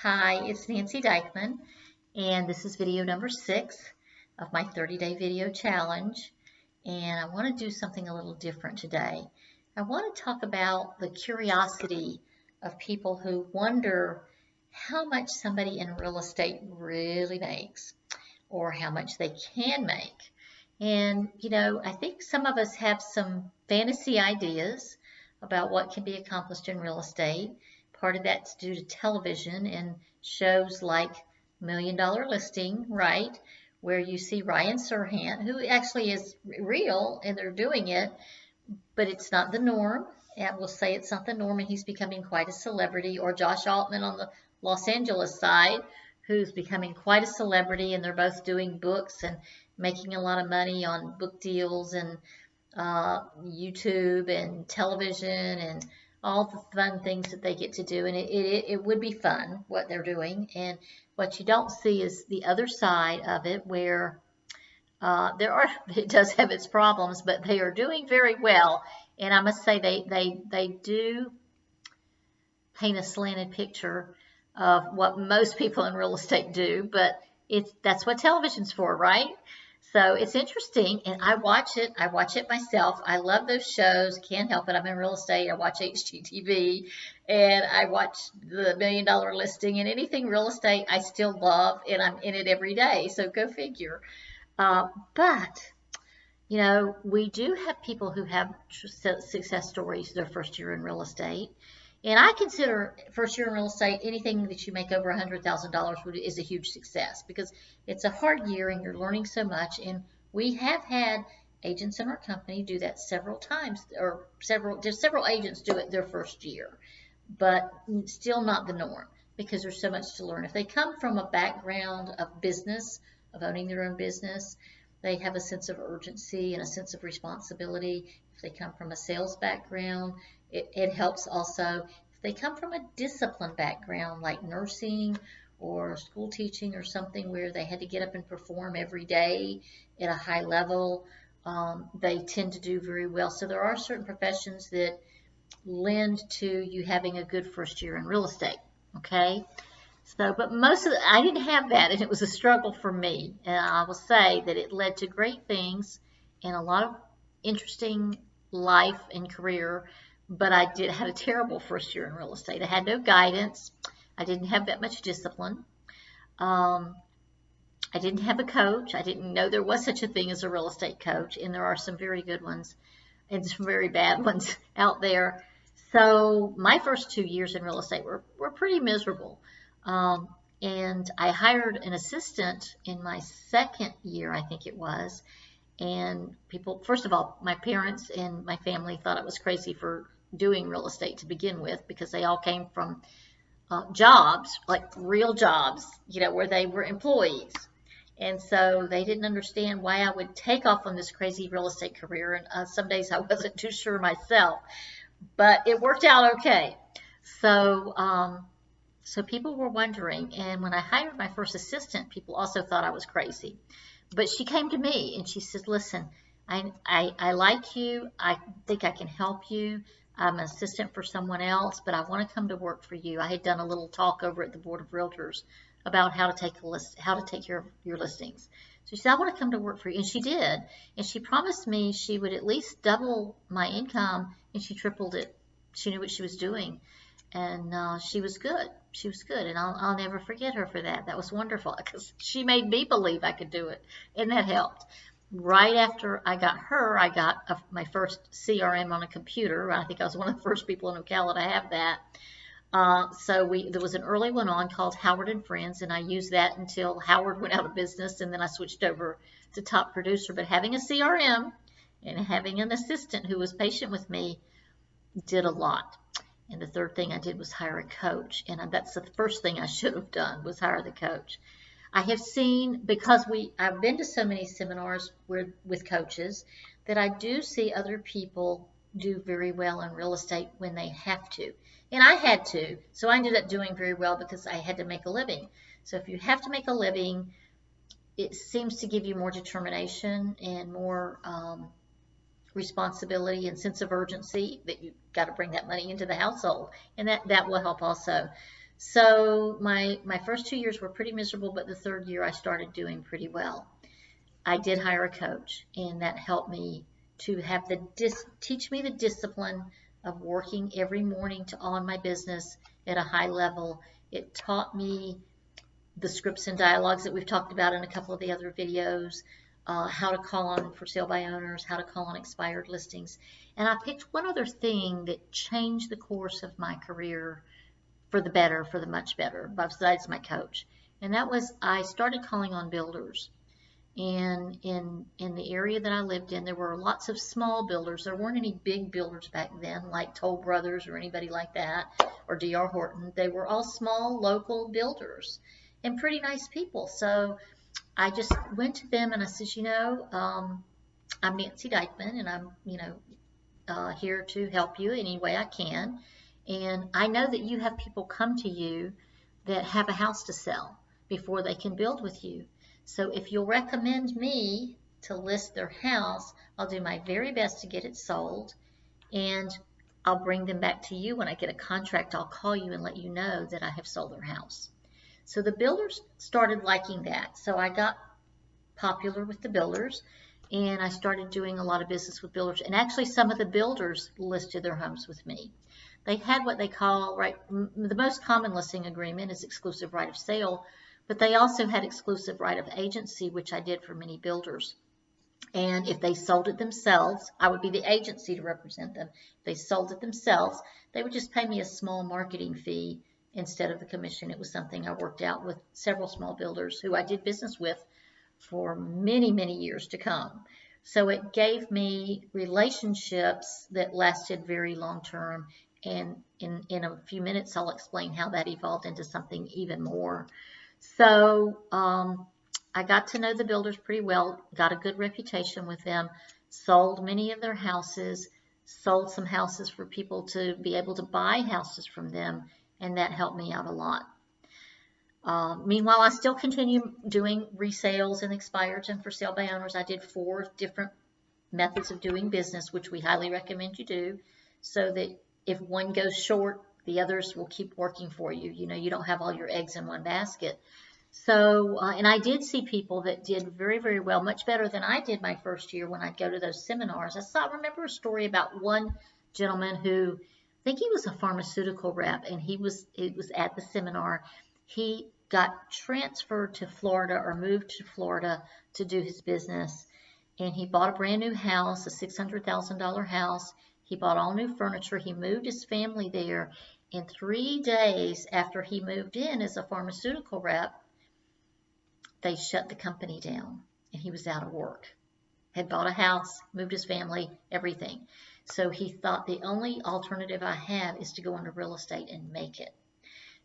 Hi, it's Nancy Dykeman, and this is video number 6 of my 30-day video challenge. And I want to do something a little different today. I want to talk about the curiosity of people who wonder how much somebody in real estate really makes or how much they can make. And, I think some of us have some fantasy ideas about what can be accomplished in real estate. Part of that's due to television and shows like Million Dollar Listing, right? Where you see Ryan Serhant, who actually is real and they're doing it, but it's not the norm. And we'll say it's not the norm, and he's becoming quite a celebrity. Or Josh Altman on the Los Angeles side, who's becoming quite a celebrity, and they're both doing books and making a lot of money on book deals and YouTube and television and all the fun things that they get to do. And it would be fun what they're doing. And what you don't see is the other side of it, where it does have its problems, but they are doing very well. And I must say they do paint a slanted picture of what most people in real estate do, but that's what television's for, right? So it's interesting, and I watch it. I watch it myself. I love those shows. Can't help it. I'm in real estate. I watch HGTV, and I watch the Million Dollar Listing, and anything real estate I still love, and I'm in it every day. So go figure. But we do have people who have success stories their first year in real estate. And I consider first year in real estate, anything that you make over $100,000 is a huge success, because it's a hard year and you're learning so much. And we have had agents in our company do that several times, or several agents do it their first year, but still not the norm, because there's so much to learn. If they come from a background of business, of owning their own business, they have a sense of urgency and a sense of responsibility. If they come from a sales background, it helps also. If they come from a discipline background like nursing or school teaching or something where they had to get up and perform every day at a high level, they tend to do very well. So there are certain professions that lend to you having a good first year in real estate, okay? So, but I didn't have that, and it was a struggle for me. And I will say that it led to great things and a lot of interesting life and career, but I had a terrible first year in real estate. I had no guidance. I didn't have that much discipline. I didn't have a coach. I didn't know there was such a thing as a real estate coach, and there are some very good ones and some very bad ones out there. So my first 2 years in real estate were pretty miserable. And I hired an assistant in my second year, I think it was. And people, first of all, my parents and my family thought I was crazy for doing real estate to begin with, because they all came from jobs, like real jobs, where they were employees. And so they didn't understand why I would take off on this crazy real estate career. And some days I wasn't too sure myself, but it worked out okay. So people were wondering, and when I hired my first assistant, people also thought I was crazy. But she came to me and she said, listen, I like you. I think I can help you. I'm an assistant for someone else, but I want to come to work for you. I had done a little talk over at the Board of Realtors about how to take care of your listings. So she said, I want to come to work for you. And she did. And she promised me she would at least double my income, and she tripled it. She knew what she was doing. And she was good. She was good, and I'll never forget her for that. That was wonderful, because she made me believe I could do it, and that helped. Right after I got her, I got my first CRM on a computer. I think I was one of the first people in Ocala to have that. So there was an early one on called Howard and Friends, and I used that until Howard went out of business, and then I switched over to Top Producer. But having a CRM and having an assistant who was patient with me did a lot. And the third thing I did was hire a coach. And that's the first thing I should have done, was hire the coach. I have seen, because I've been to so many seminars with coaches, that I do see other people do very well in real estate when they have to. And I had to. So I ended up doing very well because I had to make a living. So if you have to make a living, it seems to give you more determination and more responsibility and sense of urgency that you got to bring that money into the household, and that will help also. So my first 2 years were pretty miserable, but the third year I started doing pretty well. I did hire a coach, and that helped me to have teach me the discipline of working every morning to on my business at a high level. It taught me the scripts and dialogues that we've talked about in a couple of the other videos, how to call on for sale by owners, how to call on expired listings. And I picked one other thing that changed the course of my career for the better, for the much better, besides my coach. And that was I started calling on builders. And in the area that I lived in, there were lots of small builders. There weren't any big builders back then, like Toll Brothers or anybody like that, or D.R. Horton. They were all small local builders and pretty nice people. So I just went to them and I said, I'm Nancy Dykeman, and I'm, here to help you any way I can. And I know that you have people come to you that have a house to sell before they can build with you. So if you'll recommend me to list their house, I'll do my very best to get it sold, and I'll bring them back to you. When I get a contract, I'll call you and let you know that I have sold their house. So the builders started liking that. So I got popular with the builders, and I started doing a lot of business with builders. And actually some of the builders listed their homes with me. They had what they call, the most common listing agreement is exclusive right of sale, but they also had exclusive right of agency, which I did for many builders. And if they sold it themselves, I would be the agency to represent them. If they sold it themselves, they would just pay me a small marketing fee instead of the commission. It was something I worked out with several small builders who I did business with for many, many years to come. So it gave me relationships that lasted very long term. And in a few minutes, I'll explain how that evolved into something even more. So I got to know the builders pretty well, got a good reputation with them, sold many of their houses, sold some houses for people to be able to buy houses from them, and that helped me out a lot. Meanwhile, I still continue doing resales and expireds and for sale by owners. I did 4 different methods of doing business, which we highly recommend you do, so that if one goes short, the others will keep working for you. You don't have all your eggs in one basket. So, and I did see people that did very, very well, much better than I did my first year when I'd go to those seminars. I remember a story about one gentleman who, I think he was a pharmaceutical rep, and it was at the seminar. He got transferred to Florida or moved to Florida to do his business, and he bought a brand new house, a $600,000 house. He bought all new furniture. He moved his family there. And 3 days after he moved in as a pharmaceutical rep, they shut the company down, and he was out of work. Had bought a house, moved his family, everything. So he thought the only alternative I have is to go into real estate and make it.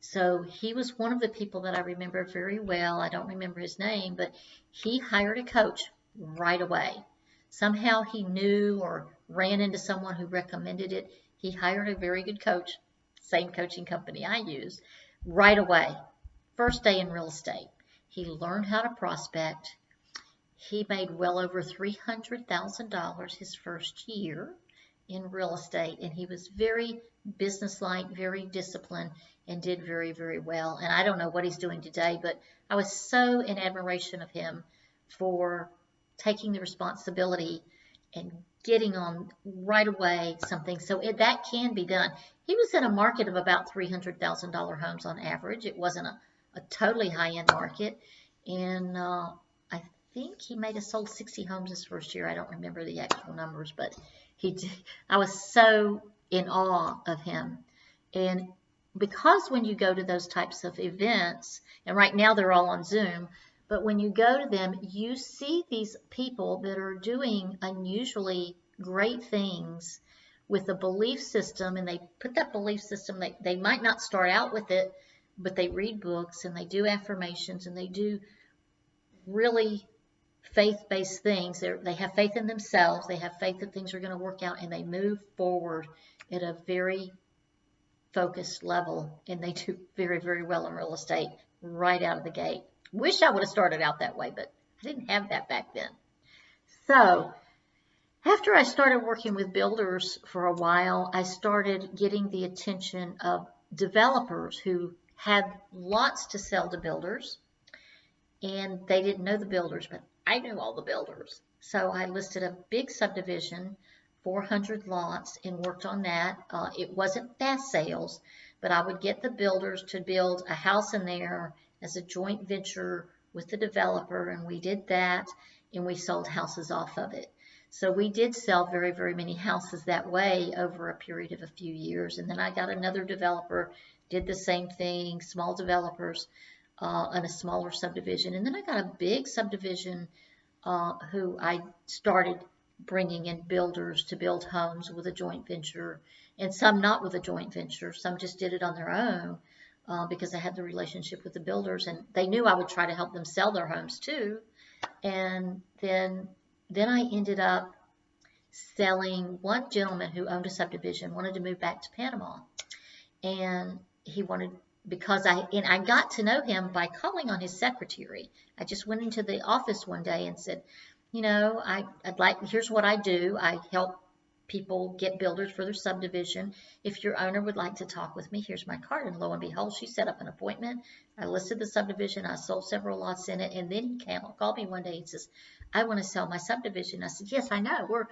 So he was one of the people that I remember very well. I don't remember his name, but he hired a coach right away. Somehow he knew or ran into someone who recommended it. He hired a very good coach, same coaching company I use, right away. First day in real estate. He learned how to prospect. He made well over $300,000 his first year in real estate, and he was very businesslike, very disciplined, and did very, very well. And I don't know what he's doing today, but I was so in admiration of him for taking the responsibility and getting on right away something. So that can be done. He was in a market of about $300,000 homes on average. It wasn't a totally high-end market. And I think he might have sold 60 homes his first year. I don't remember the actual numbers, but he did. I was so in awe of him. And because when you go to those types of events, and right now they're all on Zoom, but when you go to them, you see these people that are doing unusually great things with a belief system, and they put that belief system, they might not start out with it, but they read books and they do affirmations and they do really faith-based things. They have faith in themselves. They have faith that things are going to work out, and they move forward at a very focused level, and they do very, very well in real estate right out of the gate. Wish I would have started out that way, but I didn't have that back then. So after I started working with builders for a while, I started getting the attention of developers who had lots to sell to builders, and they didn't know the builders, but I knew all the builders. So I listed a big subdivision, 400 lots, and worked on that. It wasn't fast sales, but I would get the builders to build a house in there as a joint venture with the developer, and we did that, and we sold houses off of it. So we did sell very, very many houses that way over a period of a few years. And then I got another developer, did the same thing, small developers in a smaller subdivision. And then I got a big subdivision who I started bringing in builders to build homes with a joint venture, and some not with a joint venture. Some just did it on their own because I had the relationship with the builders, and they knew I would try to help them sell their homes too. And then I ended up selling one gentleman who owned a subdivision, wanted to move back to Panama. And he wanted, because I got to know him by calling on his secretary. I just went into the office one day and said, you know, here's what I do. I help people get builders for their subdivision. If your owner would like to talk with me, here's my card. And lo and behold, she set up an appointment. I listed the subdivision. I sold several lots in it. And then he called me one day and says, I want to sell my subdivision. I said, yes, I know. We're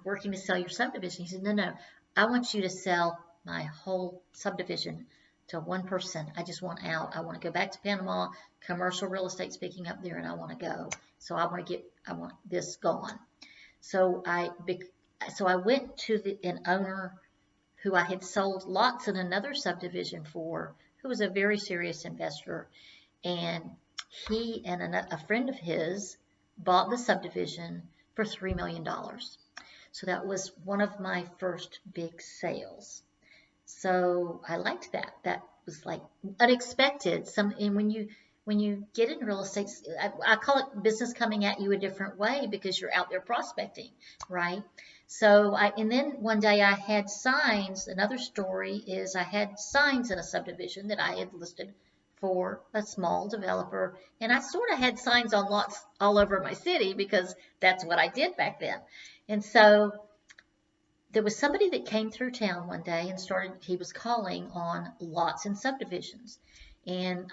working to sell your subdivision. He said, no, I want you to sell my whole subdivision to one person. I just want out. I want to go back to Panama. Commercial real estate's picking up there, and I want to go. So I want this gone. So I went to an owner who I had sold lots in another subdivision for, who was a very serious investor, and he and a friend of his bought the subdivision for $3 million. So that was one of my first big sales. So I liked that. That was like unexpected. And when you get in real estate, I call it business coming at you a different way because you're out there prospecting, right? So and then one day I had signs. Another story is I had signs in a subdivision that I had listed for a small developer, and I sort of had signs on lots all over my city because that's what I did back then. And so there was somebody that came through town one day and he was calling on lots and subdivisions. And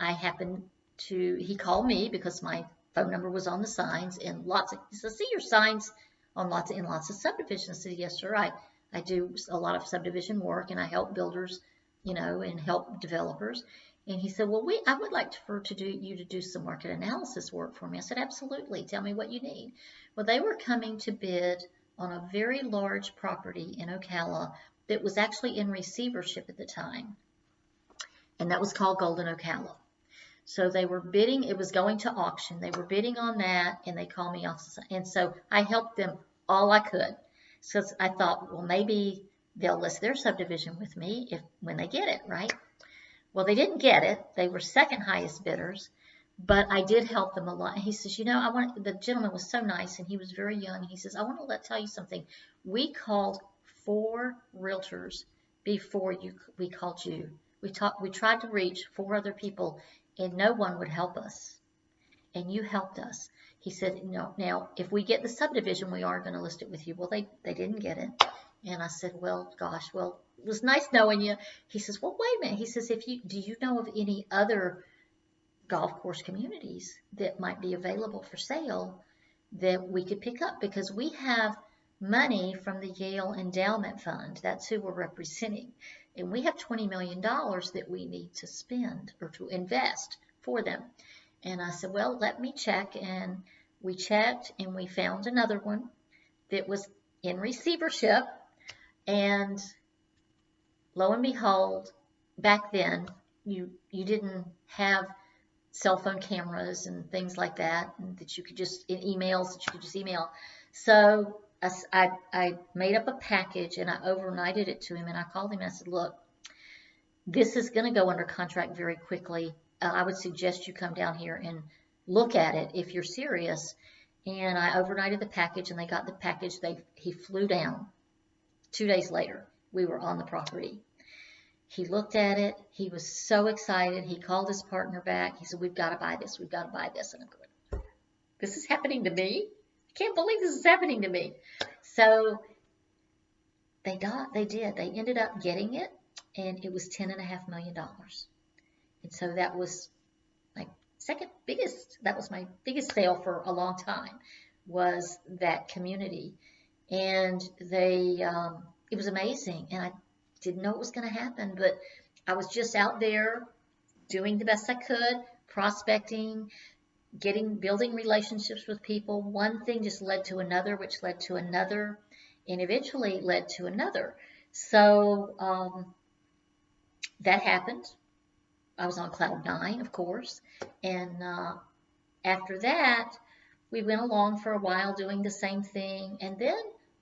he called me because my phone number was on the signs, and he said, see your signs on lots of subdivisions. I said, yes, sir. I do a lot of subdivision work, and I help builders, and help developers. And he said, well, I would like you to do some market analysis work for me. I said, absolutely. Tell me what you need. Well, they were coming to bid on a very large property in Ocala that was actually in receivership at the time. And that was called Golden Ocala. So they were bidding, it was going to auction. They were bidding on that, and they called me off. And so I helped them all I could. So I thought, well, maybe they'll list their subdivision with me when they get it, right? Well, they didn't get it. They were second highest bidders, but I did help them a lot. And he says, the gentleman was so nice, and he was very young. He says, I want to tell you something. We called 4 realtors before we called you. We tried to reach 4 other people, and no one would help us. And you helped us. He said, now, if we get the subdivision, we are going to list it with you. Well, they didn't get it. And I said, well, gosh, it was nice knowing you. He says, well, wait a minute. He says, do you know of any other golf course communities that might be available for sale that we could pick up? Because we have money from the Yale Endowment Fund. That's who we're representing. And we have $20 million that we need to spend or to invest for them. And I said, well, let me check. And we checked, and we found another one that was in receivership. And lo and behold, back then, you didn't have cell phone cameras and things like that, and that you could just, in emails, that you could just email. So I made up a package, and I overnighted it to him, and I called him and I said, look, this is going to go under contract very quickly. I would suggest you come down here and look at it if you're serious. And I overnighted the package, and they got the package. He flew down. 2 days later, we were on the property. He looked at it. He was so excited. He called his partner back. He said, we've got to buy this. We've got to buy this. And I'm going, this is happening to me? I can't believe this is happening to me. So they did. They ended up getting it, and it was $10.5 million. And so that was my that was my biggest sale for a long time, was that community. And it was amazing. And I didn't know it was going to happen, but I was just out there doing the best I could, prospecting, building relationships with people. One thing just led to another, which led to another, and eventually led to another. So that happened. I was on cloud nine, of course. And after that, we went along for a while doing the same thing. And then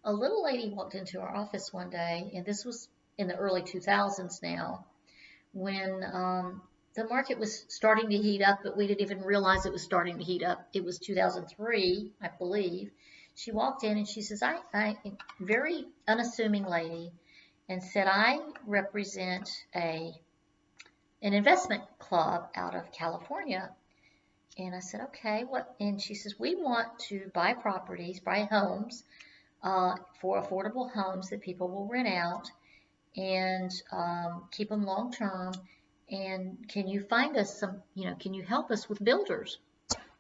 a little lady walked into our office one day, and this was in the early 2000s now, when the market was starting to heat up, but we didn't even realize it was starting to heat up. It was 2003, I believe. She walked in and she says, very unassuming lady, and said, I represent an investment club out of California. And I said, okay, what? And she says, we want to buy properties, buy homes, for affordable homes that people will rent out and keep them long term. And can you find us some, can you help us with builders?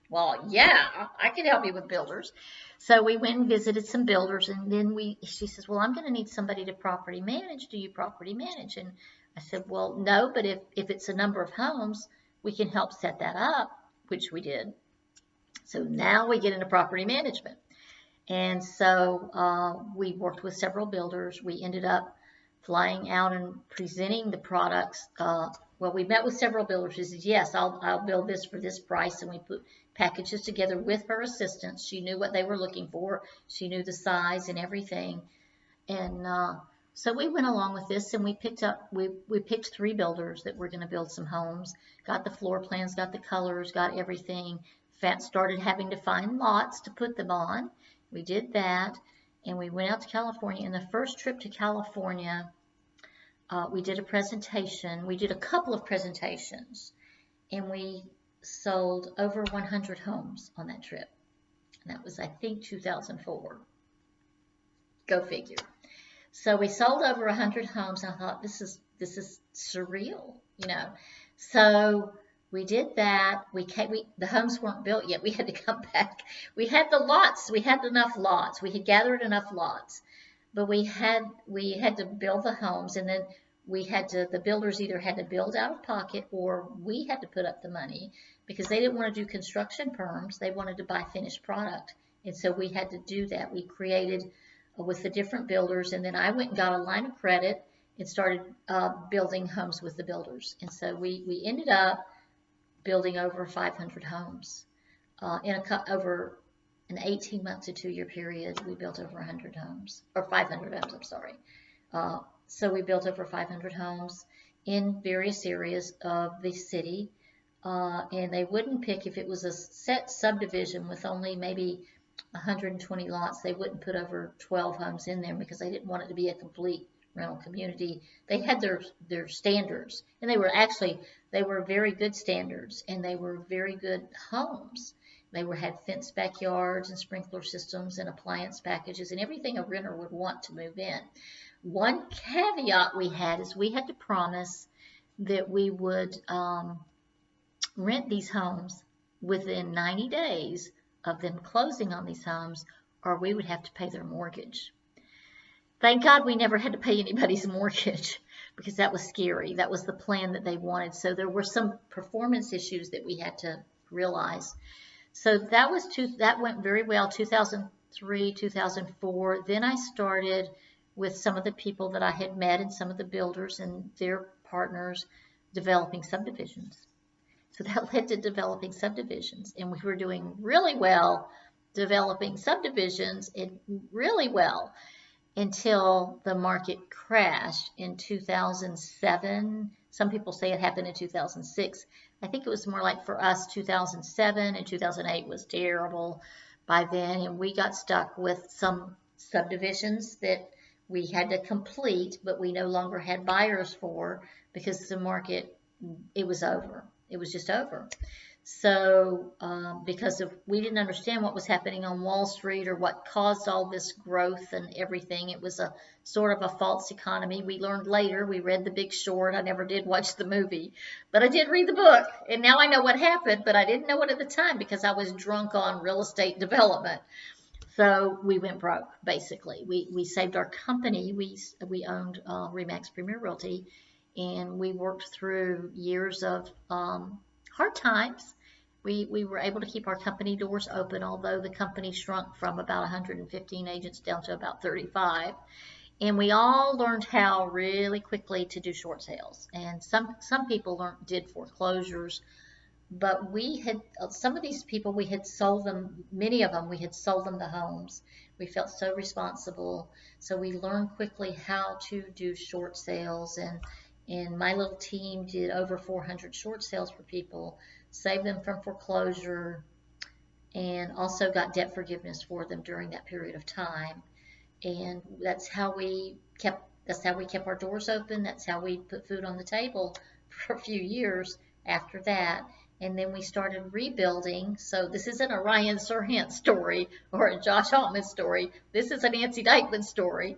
Well, yeah, I can help you with builders. So we went and visited some builders, and then she says, well, I'm going to need somebody to property manage. Do you property manage? And I said, well, no, but if it's a number of homes, we can help set that up, which we did. So now we get into property management. And so we worked with several builders. We ended up flying out and presenting the products. Well, we met with several builders. She said, yes, I'll build this for this price. And we put packages together with her assistants. She knew what they were looking for. She knew the size and everything. And so we went along with this, and we picked 3 builders that were going to build some homes, got the floor plans, got the colors, got everything. Started having to find lots to put them on. We did that, and we went out to California. And the first trip to California, we did a presentation. We did a couple of presentations, and we sold over 100 homes on that trip. And that was, I think, 2004. Go figure. So we sold over 100 homes, and I thought, this is surreal, So we did that. The homes weren't built yet. We had to come back. We had the lots. We had enough lots. We had gathered enough lots, but we had to build the homes, and then the builders either had to build out of pocket, or we had to put up the money, because they didn't want to do construction perms. They wanted to buy finished product, and so we had to do that. We created with the different builders, and then I went and got a line of credit and started building homes with the builders. And so we ended up building over 500 homes over an 18 months to 2-year period. We built over 100 homes, or 500 homes, I'm sorry. So we built over 500 homes in various areas of the city, and they wouldn't pick, if it was a set subdivision with only maybe 120 lots, they wouldn't put over 12 homes in there, because they didn't want it to be a complete rental community. They had their standards, and they were very good standards, and they were very good homes. They had fenced backyards and sprinkler systems and appliance packages and everything a renter would want to move in. One caveat we had is we had to promise that we would rent these homes within 90 days of them closing on these homes, or we would have to pay their mortgage. Thank God we never had to pay anybody's mortgage, because that was scary. That was the plan that they wanted. So there were some performance issues that we had to realize. So that went very well, 2003, 2004. Then I started with some of the people that I had met and some of the builders and their partners developing subdivisions. So that led to developing subdivisions, and we were doing really well developing subdivisions, really well, until the market crashed in 2007. Some people say it happened in 2006. I think it was more like, for us, 2007 and 2008 was terrible by then, and we got stuck with some subdivisions that we had to complete, but we no longer had buyers for, because the market, it was over. It was just over. So, because we didn't understand what was happening on Wall Street or what caused all this growth and everything, it was a sort of a false economy. We learned later. We read The Big Short. I never did watch the movie, but I did read the book, and now I know what happened. But I didn't know it at the time because I was drunk on real estate development. So we went broke. Basically, we saved our company. We owned Remax Premier Realty, and we worked through years of hard times. We were able to keep our company doors open, although the company shrunk from about 115 agents down to about 35. And we all learned how really quickly to do short sales. And some people did foreclosures, but we had some of these people, we had sold them, many of them we had sold them the homes. We felt so responsible, so we learned quickly how to do short sales, and my little team did over 400 short sales for people, saved them from foreclosure, and also got debt forgiveness for them during that period of time. And that's how we kept our doors open. That's how we put food on the table for a few years after that. And then we started rebuilding. So this isn't a Ryan Serhant story or a Josh Altman story. This is a Nancy Dykeman story.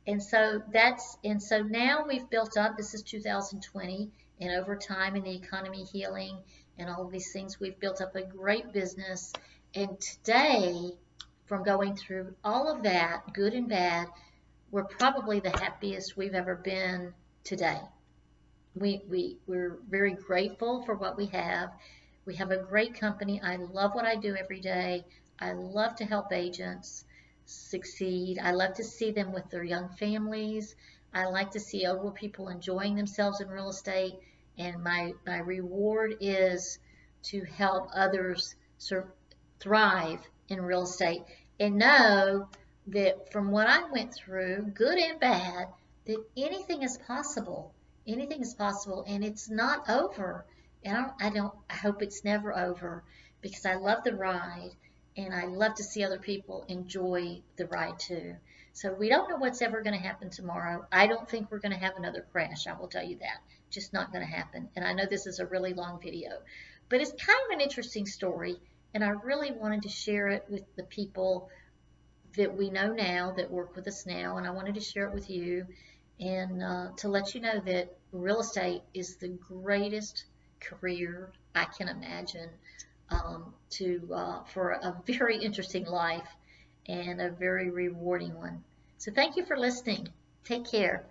And so now we've built up, this is 2020, and over time in the economy healing and all of these things, we've built up a great business. And today, from going through all of that, good and bad, we're probably the happiest we've ever been today. We're very grateful for what we have. We have a great company. I love what I do every day. I love to help agents succeed. I love to see them with their young families. I like to see older people enjoying themselves in real estate. And my reward is to help others thrive in real estate and know that from what I went through, good and bad, that anything is possible. Anything is possible, and it's not over. And I hope it's never over because I love the ride and I love to see other people enjoy the ride too. So we don't know what's ever going to happen tomorrow. I don't think we're going to have another crash. I will tell you that. Just not going to happen. And I know this is a really long video, but it's kind of an interesting story. And I really wanted to share it with the people that we know now, that work with us now, and I wanted to share it with you and to let you know that real estate is the greatest career I can imagine, for a very interesting life and a very rewarding one. So thank you for listening. Take care.